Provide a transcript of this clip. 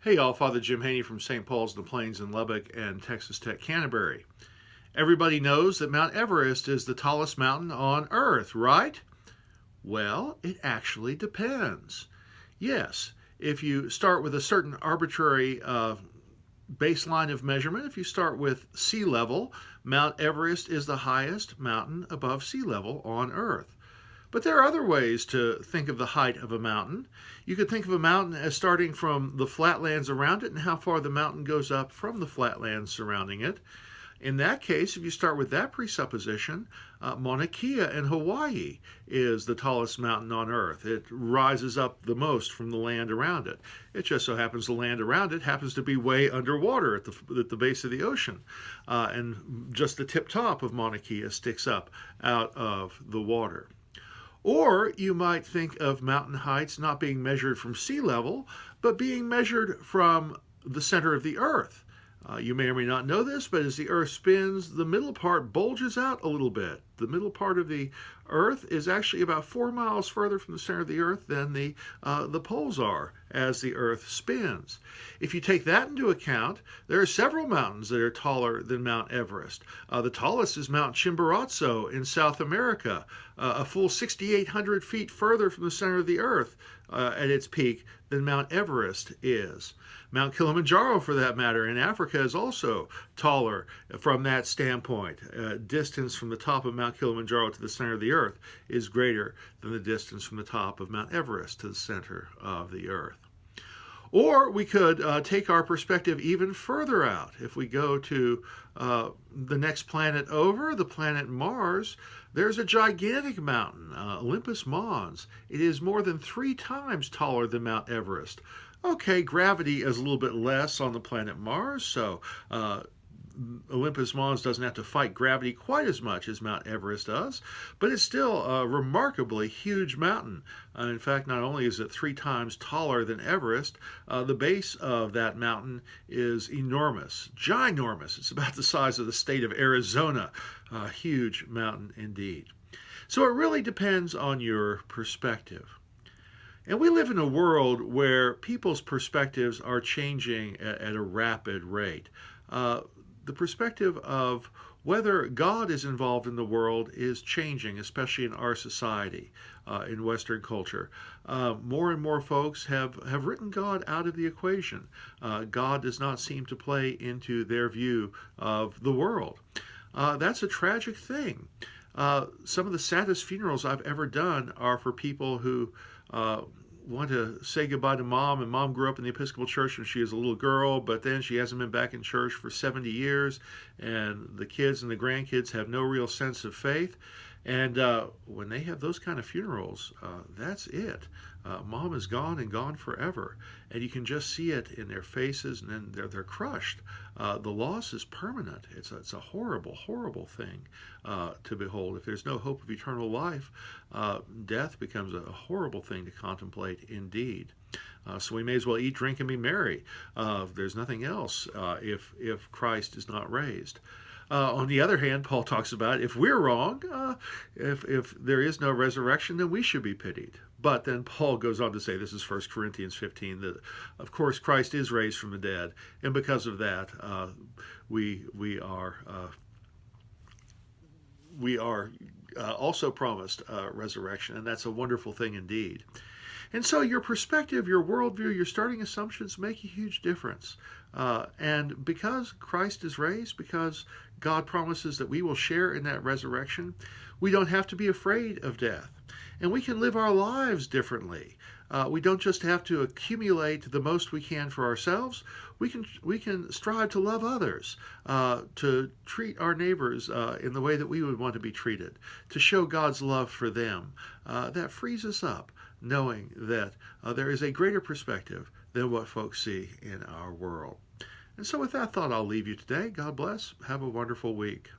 Hey y'all, Father Jim Haney from St. Paul's in the Plains in Lubbock and Texas Tech Canterbury. Everybody knows that Mount Everest is the tallest mountain on Earth, right? Well, it actually depends. Yes, if you start with a certain arbitrary baseline of measurement, if you start with sea level, Mount Everest is the highest mountain above sea level on Earth. But there are other ways to think of the height of a mountain. You could think of a mountain as starting from the flatlands around it and how far the mountain goes up from the flatlands surrounding it. In that case, if you start with that presupposition, Mauna Kea in Hawaii is the tallest mountain on Earth. It rises up the most from the land around it. It just so happens the land around it happens to be way underwater at the base of the ocean. And just the tip top of Mauna Kea sticks up out of the water. Or you might think of mountain heights not being measured from sea level, but being measured from the center of the Earth. You may or may not know this, but as the Earth spins, the middle part bulges out a little bit. The middle part of the Earth is actually about 4 miles further from the center of the Earth than the poles are as the Earth spins. If you take that into account, there are several mountains that are taller than Mount Everest. The tallest is Mount Chimborazo in South America, a full 6,800 feet further from the center of the Earth at its peak than Mount Everest is. Mount Kilimanjaro, for that matter, in Africa is also taller from that standpoint. Distance from the top of Mount Kilimanjaro to the center of the Earth is greater than the distance from the top of Mount Everest to the center of the Earth. Or we could take our perspective even further out. If we go to the next planet over, the planet Mars, there's a gigantic mountain, Olympus Mons. It is more than 3 times taller than Mount Everest. Okay, gravity is a little bit less on the planet Mars, so Olympus Mons doesn't have to fight gravity quite as much as Mount Everest does, but it's still a remarkably huge mountain. In fact, not only is it 3 times taller than Everest, the base of that mountain is enormous, ginormous. It's about the size of the state of Arizona. A huge mountain indeed. So it really depends on your perspective. And we live in a world where people's perspectives are changing at a rapid rate. The perspective of whether God is involved in the world is changing, especially in our society, in Western culture. More and more folks have written God out of the equation. God does not seem to play into their view of the world. That's a tragic thing. Some of the saddest funerals I've ever done are for people who want to say goodbye to mom, and mom grew up in the Episcopal church when she was a little girl, but then she hasn't been back in church for 70 years, and the kids and the grandkids have no real sense of faith. And when they have those kind of funerals, that's it. Mom is gone and gone forever. And you can just see it in their faces, and then they're crushed. The loss is permanent. It's a horrible, horrible thing to behold. If there's no hope of eternal life, death becomes a horrible thing to contemplate indeed. So we may as well eat, drink, and be merry. There's nothing else if Christ is not raised. On the other hand, Paul talks about if we're wrong, if there is no resurrection, then we should be pitied. But then Paul goes on to say, this is 1 Corinthians 15, that of course Christ is raised from the dead, and because of that, we are also promised resurrection, and that's a wonderful thing indeed. And so your perspective, your worldview, your starting assumptions make a huge difference. And because Christ is raised, because God promises that we will share in that resurrection, we don't have to be afraid of death. And we can live our lives differently. We don't just have to accumulate the most we can for ourselves. We can strive to love others, to treat our neighbors in the way that we would want to be treated, to show God's love for them. That frees us up, knowing that there is a greater perspective than what folks see in our world. And so with that thought, I'll leave you today. God bless. Have a wonderful week.